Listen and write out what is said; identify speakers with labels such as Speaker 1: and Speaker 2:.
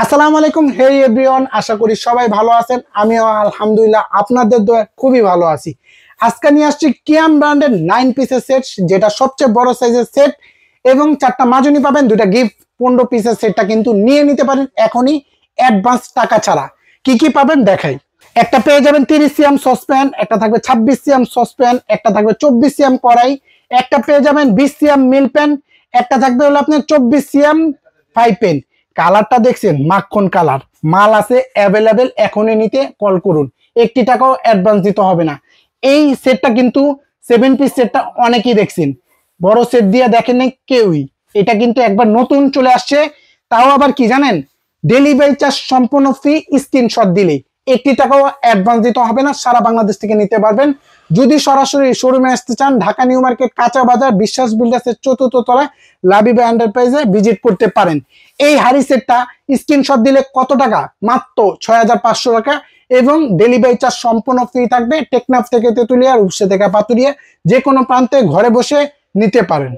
Speaker 1: আসসালামু আলাইকুম। হে এভরিওয়ান, আশা করি সবাই ভালো আছেন। আমিও আলহামদুলিল্লাহ আপনাদের দোয়া খুবই ভালো আছি। আজকে নিয়ে আসছি কিয়াম ব্র্যান্ডের 9 পিসের সেট, যেটা সবচেয়ে বড় সাইজের সেট এবং 4টা মাজনি পাবেন, 2টা গিফট। 15 পিসের সেটটা কিন্তু নিয়ে নিতে পারেন এখনই, অ্যাডভান্স টাকা ছাড়া। কি কি পাবেন দেখাই। একটা পেয়ে যাবেন 30 সিএম সসপ্যান, একটা থাকবে 26 সিএম সসপ্যান, একটা থাকবে 24 সিএম কড়াই, একটা পেয়ে যাবেন 20 সিএম মিল প্যান, একটা থাকবে হলো আপনার 24 সিএম ফ্রাই প্যান। কালারটা দেখছেন, মাখন কালার। মাল আছে অ্যাভেলেবেল, এখনই নিতে কল করুন। 1 টাকাও অ্যাডভান্স দিতে হবে না। এই সেটটা কিন্তু 7 পিস সেটটা অনেকেই দেখছেন, বড় সেট দিয়ে দেখেন নাই কেউই। এটা কিন্তু একবার নতুন চলে আসছে, তাও আবার কি জানেন, ডেলিভারি চার্জ সম্পূর্ণ ফ্রি, স্ক্রিনশট দিলেই। 1 টাকাও অ্যাডভান্স দিতে হবে না, সারা বাংলাদেশ থেকে নিতে পারবেন। যদি সরাসরি শোরুমে আসতে চান, ঢাকা নিউ মার্কেট কাঁচা বাজার বিশ্বাস বিল্ডার্সের 4র্থ তলায় লাবিবা এন্টারপ্রাইজে ভিজিট করতে পারেন। এই হাড়ি সেটটা স্ক্রিনশট দিলে কত টাকা? মাত্র 6500 টাকা, এবং ডেলিভারি চার্জ সম্পূর্ণ ফ্রি থাকবে। টেকনাফ থেকে তেতুলিয়া, রূপসা থেকে পাতুরিয়া, যে কোনো প্রান্তে ঘরে বসে নিতে পারেন।